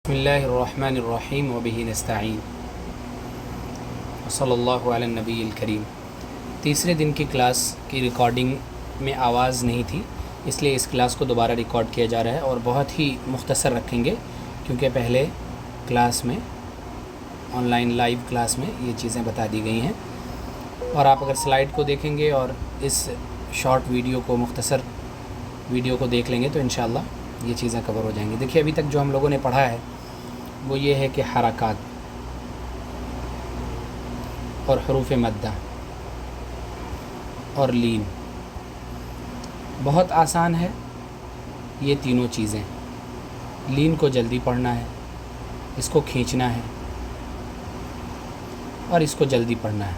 بسم اللہ الرحمن الرحیم وبہ نستعین صلی اللہ علی النبی الکریم۔ تیسرے دن کی کلاس کی ریکارڈنگ میں آواز نہیں تھی، اس لیے اس کلاس کو دوبارہ ریکارڈ کیا جا رہا ہے اور بہت ہی مختصر رکھیں گے، کیونکہ پہلے کلاس میں آن لائن لائیو کلاس میں یہ چیزیں بتا دی گئی ہیں، اور آپ اگر سلائیڈ کو دیکھیں گے اور اس شارٹ ویڈیو کو مختصر ویڈیو کو دیکھ لیں گے تو انشاءاللہ یہ چیزیں کور ہو جائیں گی۔ دیکھیے ابھی تک جو ہم لوگوں نے پڑھا ہے وہ یہ ہے کہ حرکات اور حروف مدہ اور لین بہت آسان ہے۔ یہ تینوں چیزیں، لین کو جلدی پڑھنا ہے، اس کو کھینچنا ہے اور اس کو جلدی پڑھنا ہے۔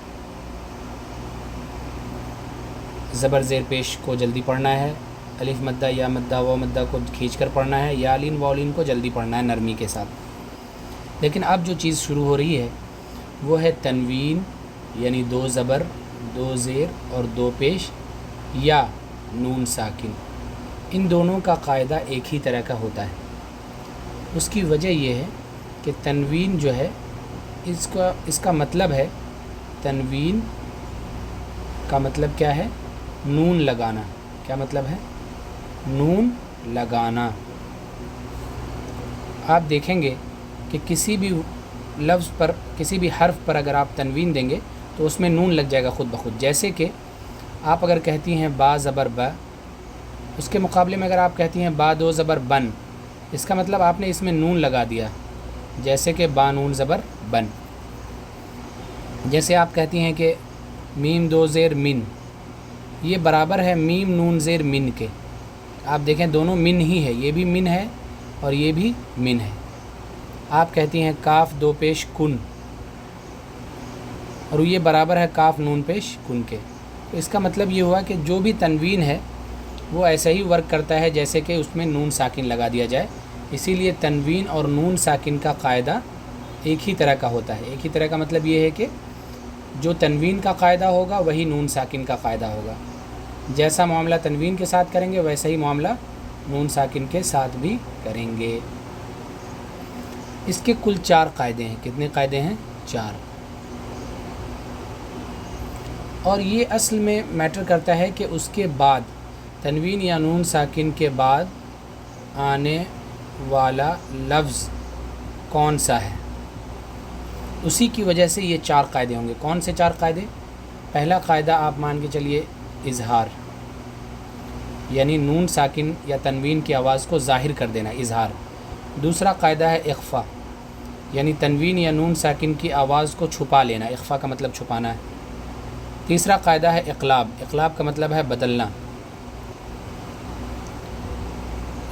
زبر زیر پیش کو جلدی پڑھنا ہے، الف مدہ یا مدہ و مدہ کو کھینچ کر پڑھنا ہے، یا لین و لین کو جلدی پڑھنا ہے نرمی کے ساتھ۔ لیکن اب جو چیز شروع ہو رہی ہے وہ ہے تنوین، یعنی دو زبر، دو زیر اور دو پیش یا نون ساکن۔ ان دونوں کا قاعدہ ایک ہی طرح کا ہوتا ہے۔ اس کی وجہ یہ ہے کہ تنوین جو ہے اس کا مطلب ہے، تنوین کا مطلب کیا ہے؟ نون لگانا۔ کیا مطلب ہے؟ نون لگانا۔ آپ دیکھیں گے کہ کسی بھی لفظ پر، کسی بھی حرف پر اگر آپ تنوین دیں گے تو اس میں نون لگ جائے گا خود بخود۔ جیسے کہ آپ اگر کہتی ہیں با زبر با، اس کے مقابلے میں اگر آپ کہتی ہیں با دو زبر بن، اس کا مطلب آپ نے اس میں نون لگا دیا، جیسے کہ با نون زبر بن۔ جیسے آپ کہتی ہیں کہ میم دو زیر من، یہ برابر ہے میم نون زیر من کے۔ آپ دیکھیں دونوں من ہی ہے، یہ بھی من ہے اور یہ بھی من ہے۔ آپ کہتی ہیں کاف دو پیش کن، اور یہ برابر ہے کاف نون پیش کن کے۔ تو اس کا مطلب یہ ہوا کہ جو بھی تنوین ہے وہ ایسا ہی ورک کرتا ہے جیسے کہ اس میں نون ساکن لگا دیا جائے۔ اسی لیے تنوین اور نون ساکن کا قاعدہ ایک ہی طرح کا ہوتا ہے۔ ایک ہی طرح کا مطلب یہ ہے کہ جو تنوین کا قاعدہ ہوگا وہی نون ساکن کا قاعدہ ہوگا۔ جیسا معاملہ تنوین کے ساتھ کریں گے ویسا ہی معاملہ نون ساکن کے ساتھ بھی کریں گے۔ اس کے کل 4 قاعدے ہیں۔ کتنے قاعدے ہیں؟ 4۔ اور یہ اصل میں میٹر کرتا ہے کہ اس کے بعد تنوین یا نون ساکن کے بعد آنے والا لفظ کون سا ہے، اسی کی وجہ سے یہ 4 قاعدے ہوں گے۔ کون سے 4 قاعدے؟ پہلا قاعدہ آپ مان کے چلیے اظہار، یعنی نون ساکن یا تنوین کی آواز کو ظاہر کر دینا، اظہار۔ دوسرا قاعدہ ہے اخفا، یعنی تنوین یا نون ساکن کی آواز کو چھپا لینا، اخفا کا مطلب چھپانا ہے۔ تیسرا قاعدہ ہے اقلاب، اقلاب کا مطلب ہے بدلنا،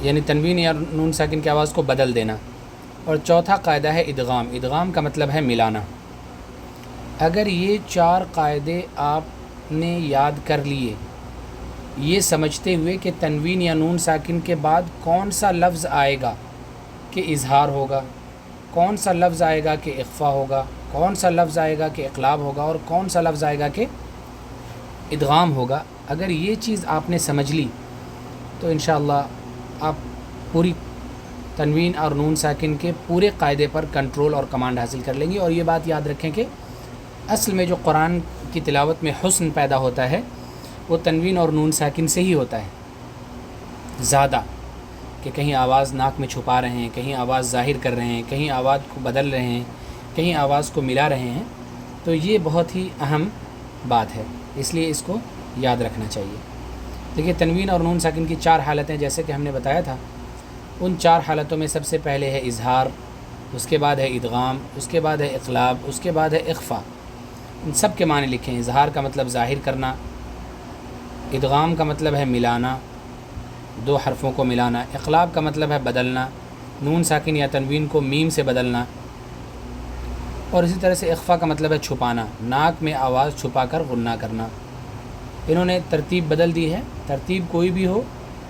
یعنی تنوین یا نون ساکن کی آواز کو بدل دینا۔ اور چوتھا قاعدہ ہے ادغام، ادغام کا مطلب ہے ملانا۔ اگر یہ 4 قاعدے آپ نے یاد کر لیے، یہ سمجھتے ہوئے کہ تنوین یا نون ساکن کے بعد کون سا لفظ آئے گا کہ اظہار ہوگا، کون سا لفظ آئے گا کہ اخفا ہوگا، کون سا لفظ آئے گا کہ اقلاب ہوگا، اور کون سا لفظ آئے گا کہ ادغام ہوگا، اگر یہ چیز آپ نے سمجھ لی تو انشاءاللہ آپ پوری تنوین اور نون ساکن کے پورے قاعدے پر کنٹرول اور کمانڈ حاصل کر لیں گے۔ اور یہ بات یاد رکھیں کہ اصل میں جو قرآن کی تلاوت میں حسن پیدا ہوتا ہے وہ تنوین اور نون ساکن سے ہی ہوتا ہے زیادہ، کہ کہیں آواز ناک میں چھپا رہے ہیں، کہیں آواز ظاہر کر رہے ہیں، کہیں آواز کو بدل رہے ہیں، کہیں آواز کو ملا رہے ہیں۔ تو یہ بہت ہی اہم بات ہے، اس لیے اس کو یاد رکھنا چاہیے۔ دیکھیے تنوین اور نون ساکن کی 4 حالتیں جیسے کہ ہم نے بتایا تھا، ان 4 حالتوں میں سب سے پہلے ہے اظہار، اس کے بعد ہے ادغام، اس کے بعد ہے اقلاب، اس کے بعد ہے اخفا۔ ان سب کے معنی لکھیں۔ اظہار کا مطلب ظاہر کرنا، ادغام کا مطلب ہے ملانا، 2 حرفوں کو ملانا، اقلاب کا مطلب ہے بدلنا، نون ساکن یا تنوین کو میم سے بدلنا، اور اسی طرح سے اخفا کا مطلب ہے چھپانا، ناک میں آواز چھپا کر غنہ کرنا۔ انہوں نے ترتیب بدل دی ہے، ترتیب کوئی بھی ہو،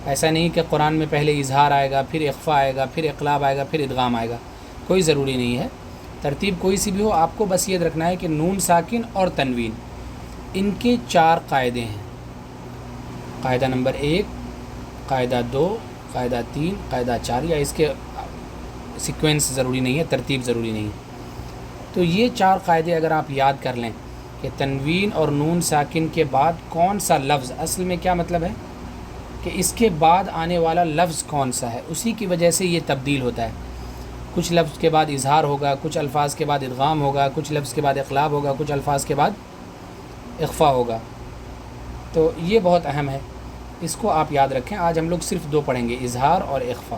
ایسا نہیں کہ قرآن میں پہلے اظہار آئے گا، پھر اخفا آئے گا، پھر اقلاب آئے گا، پھر ادغام آئے گا، کوئی ضروری نہیں ہے۔ ترتیب کوئی سی بھی ہو، آپ کو بس یہ رکھنا ہے کہ نون ساکن اور تنوین، ان کے 4 قاعدے ہیں۔ قاعدہ نمبر 1، قاعدہ 2، قاعدہ 3، قاعدہ 4، یا سیکوینس ضروری نہیں ہے، ترتیب ضروری نہیں ہے۔ تو یہ 4 قاعدے اگر آپ یاد کر لیں کہ تنوین اور نون ساکن کے بعد کون سا لفظ، اصل میں کیا مطلب ہے کہ اس کے بعد آنے والا لفظ کون سا ہے، اسی کی وجہ سے یہ تبدیل ہوتا ہے۔ کچھ لفظ کے بعد اظہار ہوگا، کچھ الفاظ کے بعد ادغام ہوگا، کچھ لفظ کے بعد اقلاب ہوگا، کچھ الفاظ کے بعد اخفا ہوگا۔ تو یہ بہت اہم ہے، اس کو آپ یاد رکھیں۔ آج ہم لوگ صرف 2 پڑھیں گے، اظہار اور اخفا۔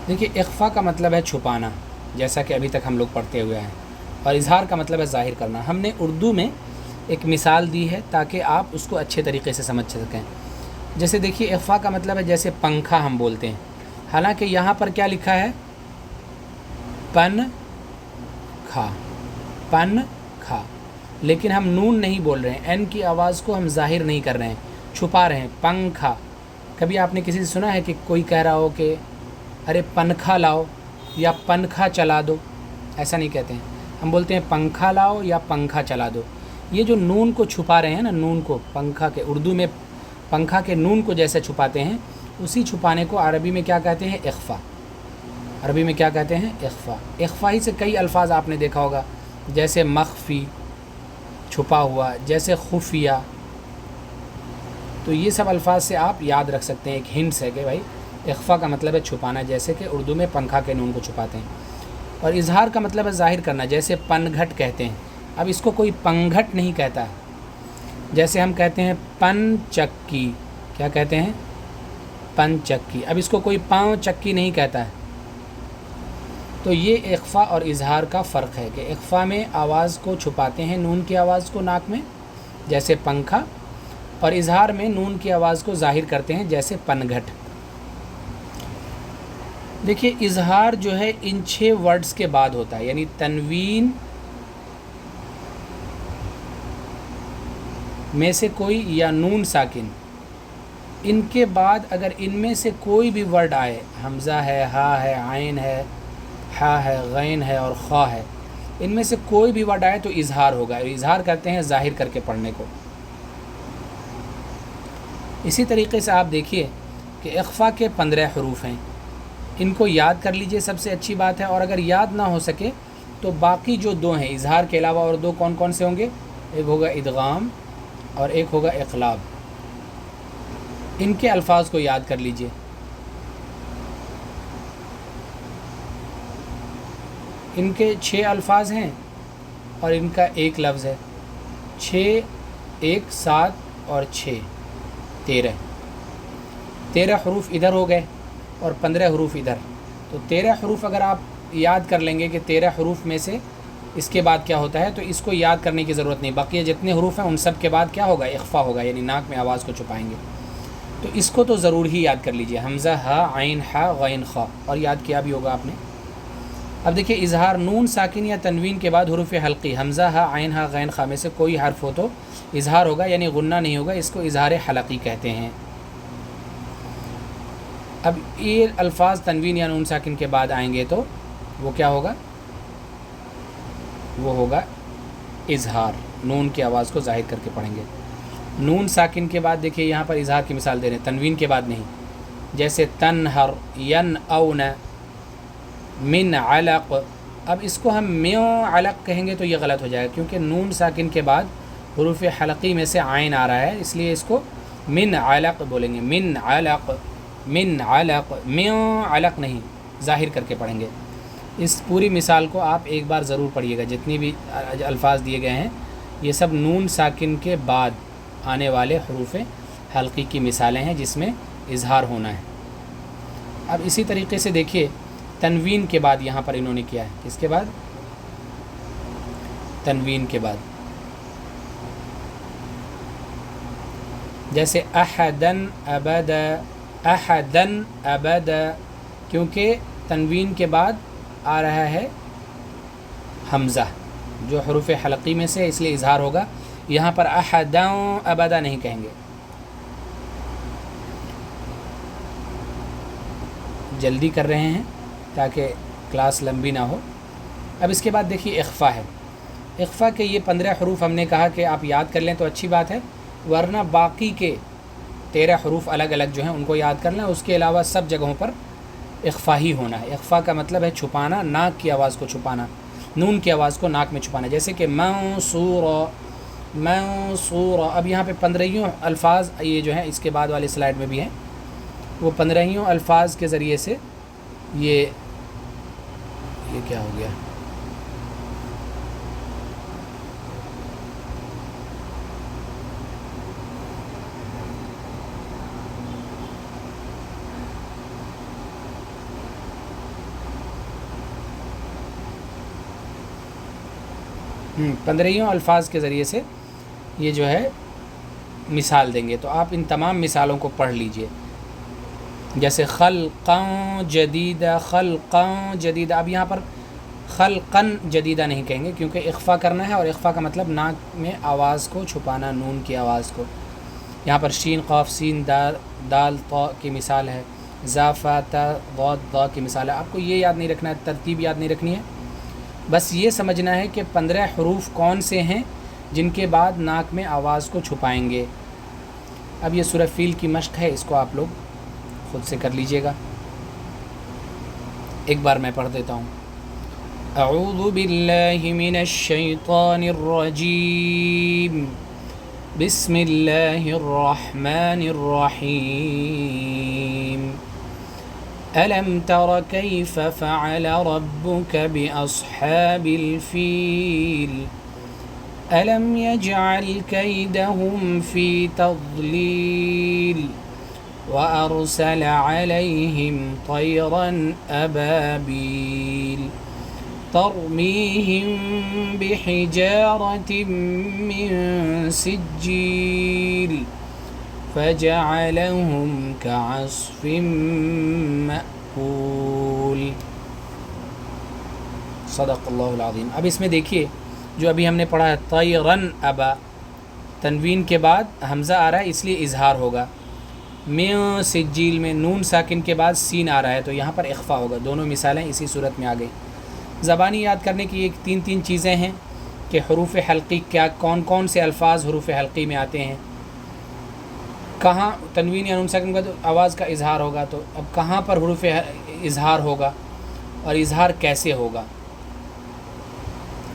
دیکھیے، اخفا کا مطلب ہے چھپانا، جیسا کہ ابھی تک ہم لوگ پڑھتے ہوئے ہیں، اور اظہار کا مطلب ہے ظاہر کرنا۔ ہم نے اردو میں ایک مثال دی ہے تاکہ آپ اس کو اچھے طریقے سے سمجھ سکیں۔ جیسے دیکھیے، اخفا کا مطلب ہے جیسے پنکھا ہم بولتے ہیں، حالانکہ یہاں پر کیا لکھا ہے؟ پن کھا، پن کھا، لیکن ہم نون نہیں بول رہے ہیں، این کی آواز کو ہم ظاہر نہیں کر رہے ہیں، چھپا رہے ہیں، پنکھا۔ کبھی آپ نے کسی سے سنا ہے کہ کوئی کہہ رہا ہو کہ ارے پنکھا لاؤ یا پنکھا چلا دو؟ ایسا نہیں کہتے ہیں، ہم بولتے ہیں پنکھا لاؤ یا پنکھا چلا دو۔ یہ جو نون کو چھپا رہے ہیں نا، نون کو، پنکھا کے اردو میں پنکھا کے نون کو جیسے چھپاتے ہیں، اسی چھپانے کو عربی میں کیا کہتے ہیں؟ اخفا۔ عربی میں کیا کہتے ہیں؟ اخفا۔ اخفا ہی سے کئی الفاظ آپ نے دیکھا ہوگا، جیسے مخفی، چھپا ہوا، جیسے خفیہ۔ تو یہ سب الفاظ سے آپ یاد رکھ سکتے ہیں، ایک ہنٹس ہے کہ بھائی اخفا کا مطلب ہے چھپانا، جیسے کہ اردو میں پنکھا کے نون کو چھپاتے ہیں۔ اور اظہار کا مطلب ہے ظاہر کرنا، جیسے پن گھٹ کہتے ہیں۔ اب اس کو کوئی پنگھٹ نہیں کہتا، جیسے ہم کہتے ہیں پن چکی، کیا کہتے ہیں؟ پن چکی۔ اب اس کو کوئی پاؤں چکی نہیں کہتا ہے۔ تو یہ اخفا اور اظہار کا فرق ہے کہ اخفا میں آواز کو چھپاتے ہیں، نون کی آواز کو ناک میں، جیسے پنکھا، اور اظہار میں نون کی آواز کو ظاہر کرتے ہیں، جیسے پنگھٹ۔ دیکھیے، اظہار جو ہے ان 6 ورڈز کے بعد ہوتا ہے، یعنی تنوین میں سے کوئی یا نون ساکن، ان کے بعد اگر ان میں سے کوئی بھی ورڈ آئے، حمزہ ہے، ہا ہے، عین ہے، ہا ہے، غین ہے اور خا ہے، ان میں سے کوئی بھی ورڈ آئے تو اظہار ہوگا۔ اظہار کرتے ہیں ظاہر کر کے پڑھنے کو۔ اسی طریقے سے آپ دیکھیے کہ اخفا کے 15 حروف ہیں، ان کو یاد کر لیجئے، سب سے اچھی بات ہے۔ اور اگر یاد نہ ہو سکے تو باقی جو 2 ہیں، اظہار کے علاوہ اور 2 کون کون سے ہوں گے؟ ایک ہوگا ادغام اور ایک ہوگا اقلاب۔ ان کے الفاظ کو یاد کر لیجئے۔ ان کے 6 الفاظ ہیں اور ان کا ایک لفظ ہے۔ 6، 1، 7 اور 6، 13 حروف ادھر ہو گئے اور 15 حروف ادھر۔ تو 13 حروف اگر آپ یاد کر لیں گے کہ 13 حروف میں سے اس کے بعد کیا ہوتا ہے، تو اس کو یاد کرنے کی ضرورت نہیں۔ باقی جتنے حروف ہیں ان سب کے بعد کیا ہوگا؟ اخفا ہوگا، یعنی ناک میں آواز کو چھپائیں گے۔ تو اس کو تو ضرور ہی یاد کر لیجئے، حمزہ، ہا، عین، ہا، غین، خا، اور یاد کیا بھی ہوگا آپ نے۔ اب دیکھیے، اظہار نون ساکن یا تنوین کے بعد حروف حلقی، حمزہ، ہا، عین، ہا، غین، خا میں سے کوئی حرف ہو تو اظہار ہوگا، یعنی غنہ نہیں ہوگا، اس کو اظہار حلقی کہتے ہیں۔ اب یہ الفاظ تنوین یا نون ساکن کے بعد آئیں گے تو وہ کیا ہوگا؟ وہ ہوگا اظہار، نون کی آواز کو ظاہر کر کے پڑھیں گے۔ نون ساکن کے بعد دیکھیے یہاں پر اظہار کی مثال دے رہے ہیں، تنوین کے بعد نہیں، جیسے تنہر، ین اون، من علق۔ اب اس کو ہم میو علق کہیں گے تو یہ غلط ہو جائے گا، کیونکہ نون ساکن کے بعد حروف حلقی میں سے عین آ رہا ہے، اس لیے اس کو من علق بولیں گے، من علق، من علق، میو علق نہیں، ظاہر کر کے پڑھیں گے۔ اس پوری مثال کو آپ ایک بار ضرور پڑھیے گا، جتنی بھی الفاظ دیے گئے ہیں یہ سب نون ساکن کے بعد آنے والے حروف حلقی کی مثالیں ہیں جس میں اظہار ہونا ہے۔ اب اسی طریقے سے دیکھیے، تنوین کے بعد یہاں پر انہوں نے کیا ہے، کس کے بعد؟ تنوین کے بعد، جیسے احدن ابد، احدن ابد، کیونکہ تنوین کے بعد آ رہا ہے حمزہ جو حروف حلقی میں سے، اس لیے اظہار ہوگا۔ یہاں پر احدن ابدا نہیں کہیں گے۔ جلدی کر رہے ہیں تاکہ کلاس لمبی نہ ہو۔ اب اس کے بعد دیکھیے اخفا ہے۔ اخفا کے یہ 15 حروف ہم نے کہا کہ آپ یاد کر لیں تو اچھی بات ہے، ورنہ باقی کے 13 حروف الگ الگ جو ہیں ان کو یاد کر لیں. اس کے علاوہ سب جگہوں پر اخفا ہی ہونا ہے. اخفا کا مطلب ہے چھپانا، ناک کی آواز کو چھپانا، نون کی آواز کو ناک میں چھپانا. جیسے کہ منصورا، منصورا. اب یہاں پہ 15 الفاظ یہ جو ہیں اس کے بعد والی سلائڈ میں بھی ہیں، وہ 15 الفاظ کے ذریعے سے یہ کیا ہو گیا، 15 الفاظ کے ذریعے سے یہ جو ہے مثال دیں گے. تو آپ ان تمام مثالوں کو پڑھ لیجئے. جیسے خلقاً جدیدہ، خلقاً جدیدہ. اب یہاں پر خلقاً جدیدہ نہیں کہیں گے کیونکہ اخفا کرنا ہے، اور اخفا کا مطلب ناک میں آواز کو چھپانا، نون کی آواز کو. یہاں پر شین قاف سین دال طا کی مثال ہے، ذا فا تا ضاد ضا کی مثال ہے. آپ کو یہ یاد نہیں رکھنا ہے، ترتیب یاد نہیں رکھنی ہے، بس یہ سمجھنا ہے کہ 15 حروف کون سے ہیں جن کے بعد ناک میں آواز کو چھپائیں گے. اب یہ سورہ فیل کی مشق ہے، اس کو آپ لوگ خود سے کر لیجئے گا. ایک بار میں پڑھ دیتا ہوں. اعوذ باللہ من الشیطان الرجیم، بسم اللہ الرحمن الرحیم. ألم تر كيف فعل ربك بأصحاب الفيل ألم يجعل كيدهم في تضليل وأرسل عليهم طيرا أبابيل ترميهم بحجارة من سجيل فجعلهم كعصف مأكول. صدق اللہ العظیم. اب اس میں دیکھیے جو ابھی ہم نے پڑھا ہے طیرن ابا، تنوین کے بعد حمزہ آ رہا ہے اس لیے اظہار ہوگا. من سجیل میں نون ساکن کے بعد سین آ رہا ہے تو یہاں پر اخفا ہوگا. دونوں مثالیں اسی صورت میں آ گئی. زبانی یاد کرنے کی ایک تین چیزیں ہیں کہ حروف حلقی کیا، کون کون سے الفاظ حروف حلقی میں آتے ہیں، کہاں تنوین یا نون ساکن کا آواز کا اظہار ہوگا، تو اب کہاں پر حروف اظہار ہوگا اور اظہار کیسے ہوگا،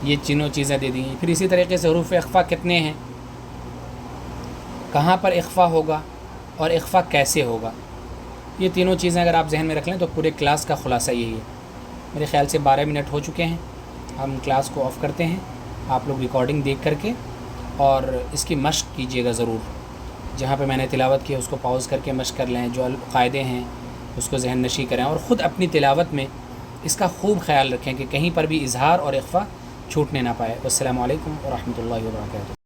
یہ تینوں چیزیں دے دی ہیں. پھر اسی طریقے سے حروف اخفا کتنے ہیں، کہاں پر اخفا ہوگا اور اخفا کیسے ہوگا. یہ تینوں چیزیں اگر آپ ذہن میں رکھ لیں تو پورے کلاس کا خلاصہ یہی ہے. میرے خیال سے 12 منٹ ہو چکے ہیں، ہم کلاس کو آف کرتے ہیں. آپ لوگ ریکارڈنگ دیکھ کر کے اور اس کی مشق کیجیے گا ضرور. جہاں پہ میں نے تلاوت کی اس کو پاؤز کر کے مشق کر لیں، جو قاعدے ہیں اس کو ذہن نشی کریں، اور خود اپنی تلاوت میں اس کا خوب خیال رکھیں کہ کہیں پر بھی اظہار اور اخفا چھوٹنے نہ پائے. والسلام علیکم ورحمۃ اللہ وبرکاتہ.